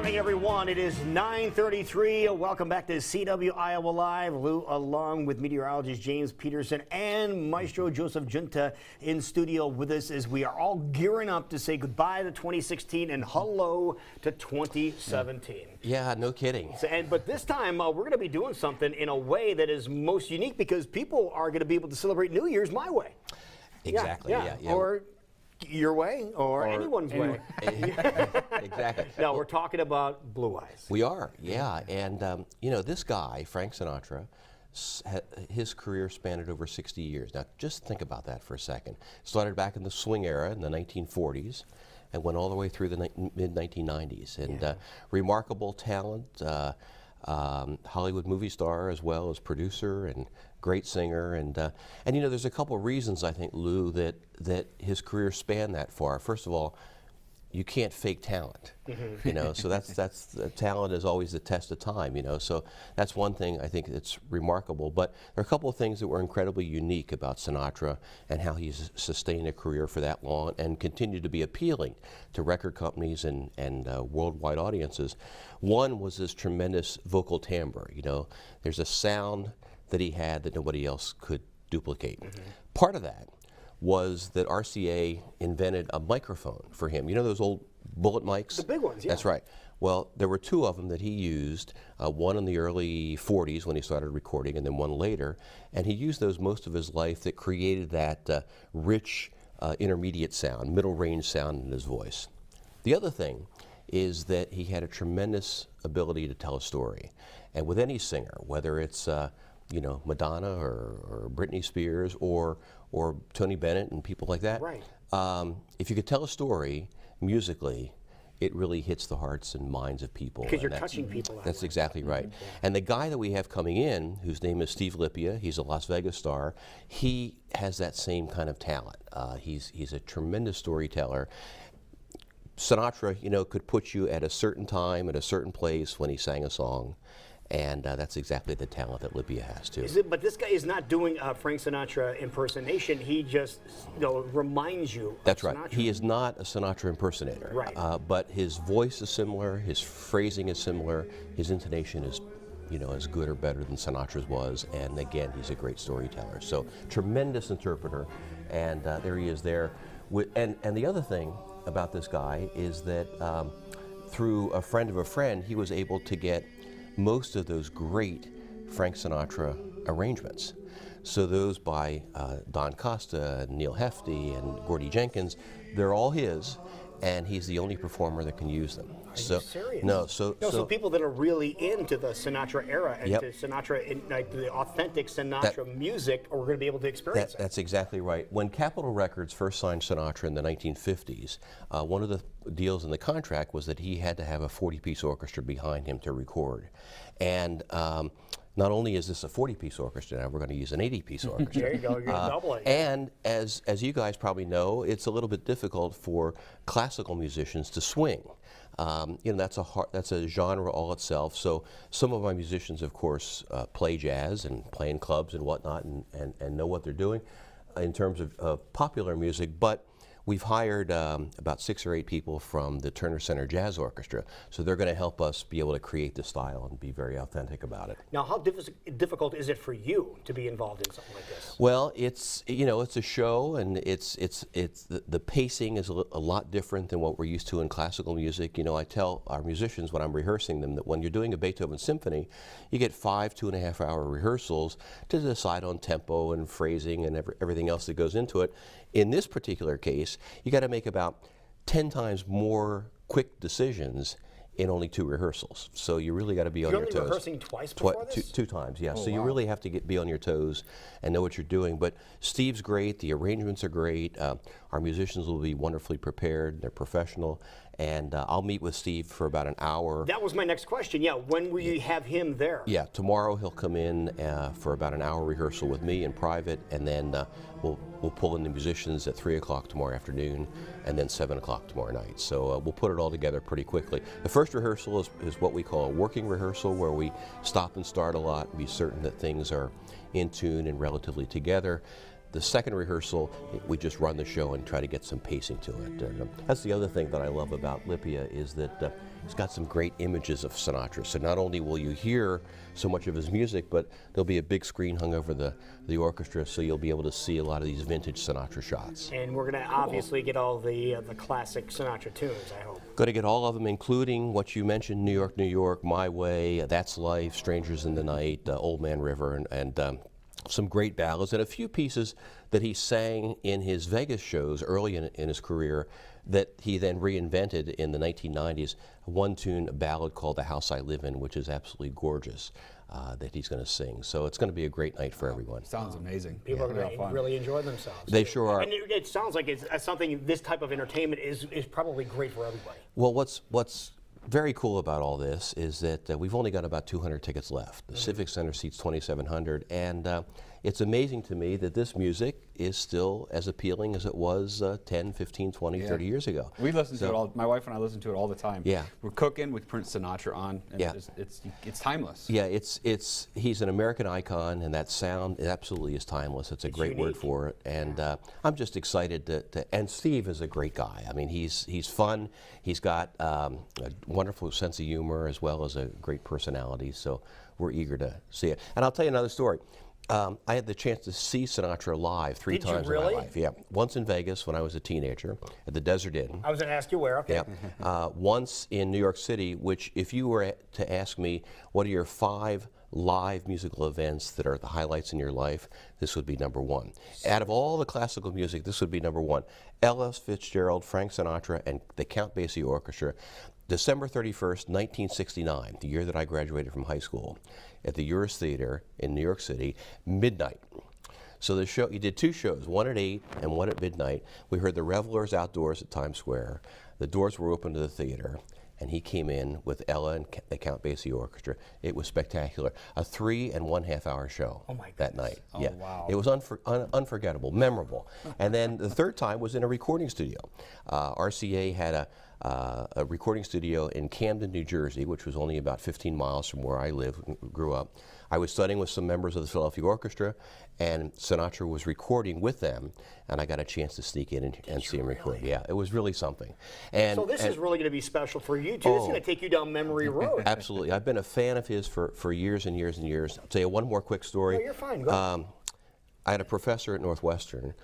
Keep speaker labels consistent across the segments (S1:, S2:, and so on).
S1: morning, everyone. It is 9:33. Welcome back to CW Iowa Live. Lou, along with meteorologist James Peterson and Maestro Joseph Giunta in studio with us as we are all gearing up to say goodbye to 2016 and hello to 2017.
S2: Yeah, no kidding.
S1: But this time, we're going to be doing something in a way that is most unique because people are going to be able to celebrate New Year's my way.
S2: Exactly, yeah.
S1: Or your way, or anyone's way.
S2: Exactly.
S1: No, we're talking about Blue Eyes.
S2: We are, yeah. And, you know, this guy, Frank Sinatra, his career spanned over 60 years. Now, just think about that for a second. Started back in the swing era in the 1940s and went all the way through the mid-1990s. And remarkable talent, Hollywood movie star as well as producer and great singer. And you know, there's a couple of reasons, I think, Lou, that his career spanned that far. First of all, you can't fake talent, you know, so that's talent is always the test of time, you know, so that's one thing I think that's remarkable. But there are a couple of things that were incredibly unique about Sinatra and how he's sustained a career for that long and continued to be appealing to record companies and worldwide audiences. One was this tremendous vocal timbre, you know, there's a sound that he had that nobody else could duplicate. Part of that was that RCA invented a microphone for him. You know those old bullet mics?
S1: The big ones, yeah.
S2: That's right. Well, there were two of them that he used, one in the early 40s when he started recording and then one later, and he used those most of his life that created that rich intermediate sound, middle range sound in his voice. The other thing is that he had a tremendous ability to tell a story. And with any singer, whether it's you know, Madonna or Britney Spears or Tony Bennett and people like that.
S1: Right.
S2: If you could tell a story musically, it really hits the hearts and minds of people.
S1: Because you're touching people.
S2: That's exactly right. And the guy that we have coming in, whose name is Steve Lipia, he's a Las Vegas star, he has that same kind of talent. He's a tremendous storyteller. Sinatra, you know, could put you at a certain time, at a certain place when he sang a song. And that's exactly the talent that Lipia has too.
S1: But this guy is not doing Frank Sinatra impersonation. He just, you know, reminds you.
S2: That's
S1: of
S2: right.
S1: Sinatra.
S2: He is not a Sinatra impersonator.
S1: Right.
S2: But his voice is similar. His phrasing is similar. His intonation is, you know, as good or better than Sinatra's was. And again, he's a great storyteller. So tremendous interpreter. And there he is there. And the other thing about this guy is that through a friend of a friend, he was able to get most of those great Frank Sinatra arrangements. So those by Don Costa, Neil Hefti, and Gordie Jenkins, they're all his, and he's the only performer that can use them.
S1: Are you serious?
S2: No,
S1: so people that are really into the Sinatra era and
S2: Yep.
S1: to Sinatra, like the authentic Sinatra music, are going to be able to experience it.
S2: That's exactly right. When Capitol Records first signed Sinatra in the 1950s, one of the deals in the contract was that he had to have a 40-piece orchestra behind him to record. And not only is this a 40-piece orchestra, now we're going to use an 80-piece orchestra.
S1: There you go, you're doubling.
S2: And as you guys probably know, it's a little bit difficult for classical musicians to swing. You know, that's a genre all itself. So some of my musicians, of course, play jazz and play in clubs and whatnot and know what they're doing in terms of popular music. But we've hired about 6 or 8 people from the Turner Center Jazz Orchestra, so they're going to help us be able to create the style and be very authentic about it.
S1: Now, how difficult is it for you to be involved in something like this?
S2: Well, it's, you know, it's a show, and the pacing is a lot different than what we're used to in classical music. You know, I tell our musicians when I'm rehearsing them that when you're doing a Beethoven symphony, you get 5 2.5-hour rehearsals to decide on tempo and phrasing and everything else that goes into it. In this particular case, you got to make about 10 times more quick decisions in only 2 rehearsals. So you really got to be on your toes.
S1: You're only rehearsing twice before this?
S2: Two times, yeah.
S1: Oh,
S2: so you really have to be on your toes and know what you're doing. But Steve's great, the arrangements are great, our musicians will be wonderfully prepared, they're professional, and I'll meet with Steve for about an hour.
S1: That was my next question, yeah. When will you have him there?
S2: Yeah, tomorrow he'll come in for about an hour rehearsal with me in private, and then we'll pull in the musicians at 3 o'clock tomorrow afternoon, and then 7 o'clock tomorrow night. So we'll put it all together pretty quickly. The first rehearsal is what we call a working rehearsal, where we stop and start a lot, be certain that things are in tune and relatively together. the second rehearsal, we just run the show and try to get some pacing to it. And that's the other thing that I love about Lipia is that it's got some great images of Sinatra. So not only will you hear so much of his music, but there'll be a big screen hung over the orchestra, so you'll be able to see a lot of these vintage Sinatra shots.
S1: And we're going to obviously get all the classic Sinatra tunes, I hope.
S2: Going to get all of them, including what you mentioned, New York, New York, My Way, That's Life, Strangers in the Night, Old Man River, and some great ballads, and a few pieces that he sang in his Vegas shows early in his career that he then reinvented in the 1990s. A one-tune ballad called The House I Live In, which is absolutely gorgeous, that he's going to sing. So it's going to be a great night for everyone.
S3: Sounds amazing.
S1: People are going to really enjoy themselves.
S2: They sure are.
S1: And it sounds like it's something, this type of entertainment is probably great for everybody.
S2: Well, what's very cool about all this is that we've only got about 200 tickets left. The Civic Center seats 2,700, and it's amazing to me that this music is still as appealing as it was 10, 15, 20, 30 years ago.
S3: We listen to it all, my wife and I listen to it all the time.
S2: Yeah.
S3: We're cooking with Prince Sinatra on, and it's timeless.
S2: Yeah, he's an American icon, and that sound absolutely is timeless. It's a great word for it, and I'm just excited and Steve is a great guy. I mean, he's fun. He's got a wonderful sense of humor as well as a great personality, so we're eager to see it. And I'll tell you another story. I had the chance to see Sinatra live three times in my life. Yeah, once in Vegas when I was a teenager at the Desert Inn.
S1: I was going to ask you where. Okay.
S2: Yeah. Once in New York City, which if you were to ask me what are your 5 live musical events that are the highlights in your life, this would be number 1. Out of all the classical music, this would be number 1. Ella Fitzgerald, Frank Sinatra, and the Count Basie Orchestra. December 31st, 1969, the year that I graduated from high school, at the Uris Theater in New York City, midnight. So the show, he did 2 shows, one at 8 and one at midnight. We heard the Revelers outdoors at Times Square. The doors were open to the theater, and he came in with Ella and the Count Basie Orchestra. It was spectacular. A 3 1/2 hour show that night.
S3: Oh, wow.
S2: It was unforgettable, memorable. And then the third time was in a recording studio. RCA had a recording studio in Camden, New Jersey, which was only about 15 miles from where I grew up. I was studying with some members of the Philadelphia Orchestra, and Sinatra was recording with them, and I got a chance to sneak in and see him record. Yeah, it was really something. And
S1: so this is really going to be special for you too. It's going to take you down memory road.
S2: Absolutely. I've been a fan of his for years and years and years. I'll tell you one more quick story.
S1: No, you're fine. Go ahead.
S2: I had a professor at Northwestern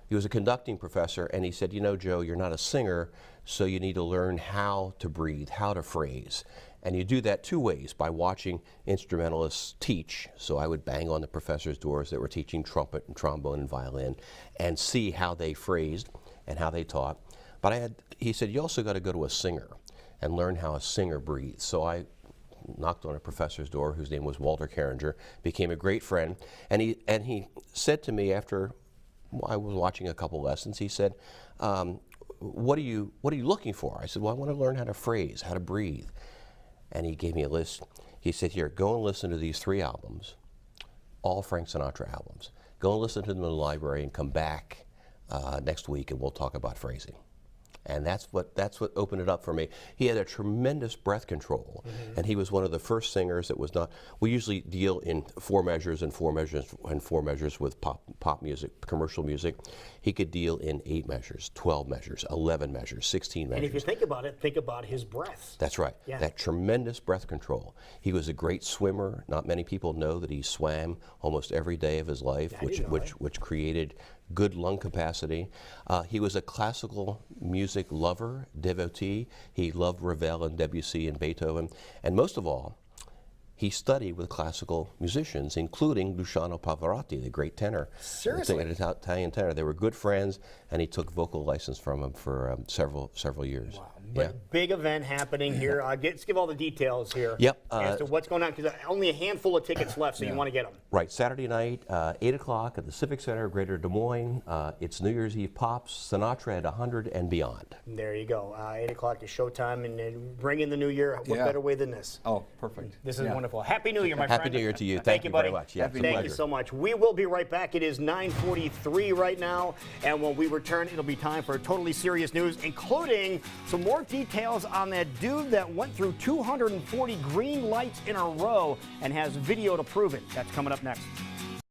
S2: he was a conducting professor, and he said, you know, Joe, you're not a singer, so you need to learn how to breathe, how to phrase. And you do that 2 ways, by watching instrumentalists teach. So I would bang on the professor's doors that were teaching trumpet and trombone and violin and see how they phrased and how they taught. But he said, you also got to go to a singer and learn how a singer breathes. So I knocked on a professor's door whose name was Walter Carringer, became a great friend, and he said to me after I was watching a couple lessons, he said, what are you looking for? I said, well, I want to learn how to phrase, how to breathe. And he gave me a list. He said, here, go and listen to these 3 albums, all Frank Sinatra albums. Go and listen to them in the library and come back next week and we'll talk about phrasing. And that's what opened it up for me. He had a tremendous breath control, and he was one of the first singers that was not. We usually deal in 4 measures and 4 measures and 4 measures with pop music, commercial music. He could deal in 8 measures, 12 measures, 11 measures, 16 measures.
S1: And if you think about it, think about his breath.
S2: That's right.
S1: Yeah.
S2: That tremendous breath control. He was a great swimmer. Not many people know that he swam almost every day of his life, which created good lung capacity. He was a classical music lover, devotee. He loved Ravel and Debussy and Beethoven. And most of all, he studied with classical musicians, including Luciano Pavarotti, the great tenor.
S1: Seriously?
S2: An Italian tenor. They were good friends, and he took vocal license from him for several years.
S1: Wow. But big event happening here. Let's give all the details here.
S2: Yep.
S1: As to what's going on, because only a handful of tickets left, so you want to get them.
S2: Right. Saturday night, 8 o'clock at the Civic Center, Greater Des Moines. It's New Year's Eve pops, Sinatra at 100 and beyond.
S1: There you go. 8 o'clock is showtime, and then bring in the new year. What better way than this?
S3: Oh, perfect.
S1: This is wonderful. Happy New Year, my friend.
S2: Happy New Year to you.
S1: Thank you,
S2: very
S1: buddy.
S2: much. Yeah,
S1: Thank you so much. We will be right back. It is 9:43 right now, and when we return, it'll be time for totally serious news, including some more details on that dude that went through 240 green lights in a row and has video to prove it. That's coming up next.